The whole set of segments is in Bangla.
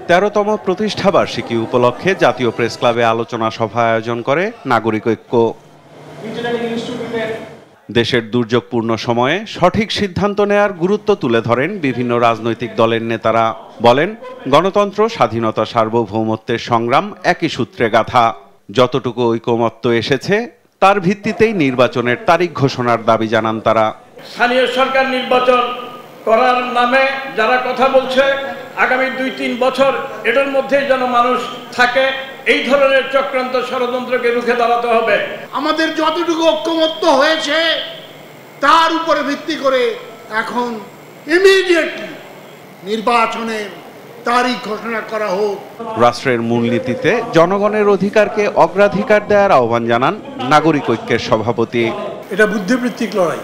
13তম প্রতিষ্ঠাবার্ষিকী উপলক্ষে জাতীয় প্রেস ক্লাবে আলোচনা সভা আয়োজন করে নাগরিক ঐক্য। দেশের দুর্যোগপূর্ণ সময়ে সঠিক সিদ্ধান্ত নেয়ার গুরুত্ব তুলে ধরেন বিভিন্ন রাজনৈতিক দলের নেতারা। বলেন, গণতন্ত্র, স্বাধীনতা, সার্বভৌমত্বের সংগ্রাম একই সূত্রে গাঁথা। যতটুকু ঐকমত্য এসেছে তার ভিত্তিতেই নির্বাচনের তারিখ ঘোষণার দাবি জানান তারা। স্থানীয় সরকার নির্বাচন করার নামে যারা কথা বলছে, আগামী 2-3 বছর এটার মধ্যেই যেন মানুষ থাকে, এই ধরনের চক্রান্ত ষড়যন্ত্রকে রুখে দাঁড়াতে হবে। আমাদের যতটুকু ঐকমত্য হয়েছে তার উপরে ভিত্তি করে এখন ইমিডিয়েটলি নির্বাচনের তারিখ ঘোষণা করা হোক। রাষ্ট্রের মূলনীতিতে জনগণের অধিকারকে অগ্রাধিকার দেওয়ার আহ্বান জানান নাগরিক ঐক্যের সভাপতি। এটা বুদ্ধিবৃত্তিক লড়াই।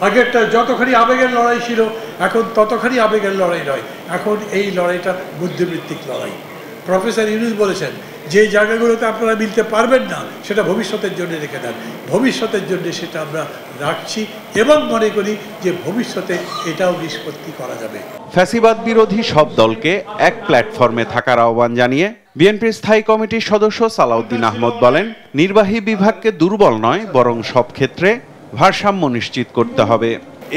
আগেরটা যতখানি আবেগের লড়াই ছিল, এখন ততখানি আবেগের লড়াই নয়, এখন এই লড়াইটা বুদ্ধিবৃত্তিক লড়াই। প্রফেসর ইউনূস বলেছেন, যে জায়গাগুলোতে আপনারা মিলতে পারবেন না সেটা ভবিষ্যতের জন্য রেখে দেন। ভবিষ্যতের জন্য সেটা আমরা রাখছি এবং মনে করি যে ভবিষ্যতে এটাও নিষ্পত্তি করা যাবে। ফ্যাসিবাদ বিরোধী সব দলকে এক প্ল্যাটফর্মে থাকার আহ্বান জানিয়ে বিএনপির স্থায়ী কমিটির সদস্য সালাউদ্দিন আহমদ বলেন, নির্বাহী বিভাগকে দুর্বল নয়, বরং সব ক্ষেত্রে ভারসাম্য নিশ্চিত করতে হবে।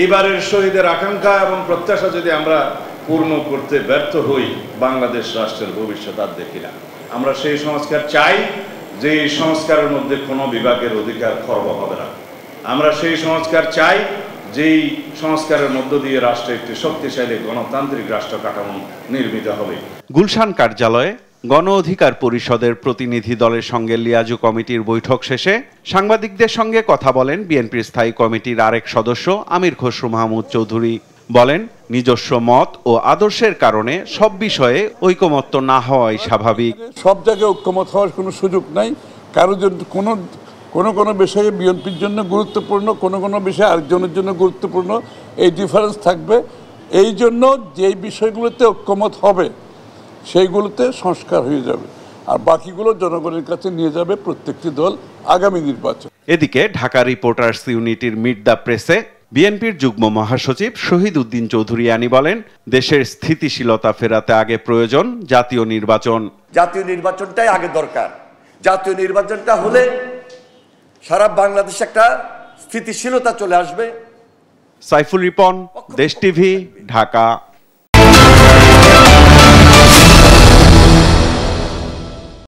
এবারের শহীদের আকাঙ্ক্ষা এবং প্রত্যাশা যদি আমরা পূর্ণ করতে ব্যর্থ হই, বাংলাদেশ রাষ্ট্রের ভবিষ্যৎ আর দেখি না। আমরা সেই সংস্কার চাই যে সংস্কারের মধ্যে কোনো বিভাগের অধিকার খর্ব হবে না। আমরা সেই সংস্কার চাই যেই সংস্কারের মধ্য দিয়ে রাষ্ট্রে একটি শক্তিশালী গণতান্ত্রিক রাষ্ট্র কাঠামো নির্মিত হবে। গুলশান কার্যালয়ে গণ অধিকার পরিষদের প্রতিনিধি দলের সঙ্গে লিয়াজু কমিটির বৈঠক শেষে সাংবাদিকদের সঙ্গে কথা বলেন বিএনপির স্থায়ী কমিটির আরেক সদস্য আমির খসরু মাহমুদ চৌধুরী। বলেন, নিজস্ব মত ও আদর্শের কারণে সব বিষয়ে ঐকমত্য না হওয়াই স্বাভাবিক। সব জায়গায় ঐকমত হওয়ার কোনো সুযোগ নাই। কারোর জন্য কোনো বিষয়ে বিএনপির জন্য গুরুত্বপূর্ণ, কোনো বিষয়ে আরেকজনের জন্য গুরুত্বপূর্ণ, এই ডিফারেন্স থাকবে। এই জন্য যেই বিষয়গুলোতে ঐকমত হবে সেইগুলোতে সংস্কার হয়ে যাবে, আর বাকিগুলো জনগণের কাছে নিয়ে যাবে প্রত্যেকটি দল আগামী নির্বাচন। এদিকে ঢাকা রিপোর্টার্স ইউনিটির মিট দ্য প্রেসে বিএনপির যুগ্ম মহাসচিব শহীদ উদ্দিন চৌধুরী আনি বলেন, দেশের স্থিতিশীলতা ফেরাতে আগে প্রয়োজন জাতীয় নির্বাচন। জাতীয় নির্বাচনটাই আগে দরকার। জাতীয় নির্বাচনটা হলে সারা বাংলাদেশে একটা স্থিতিশীলতা চলে আসবে। সাইফুল রিপন, দেশ টিভি, ঢাকা।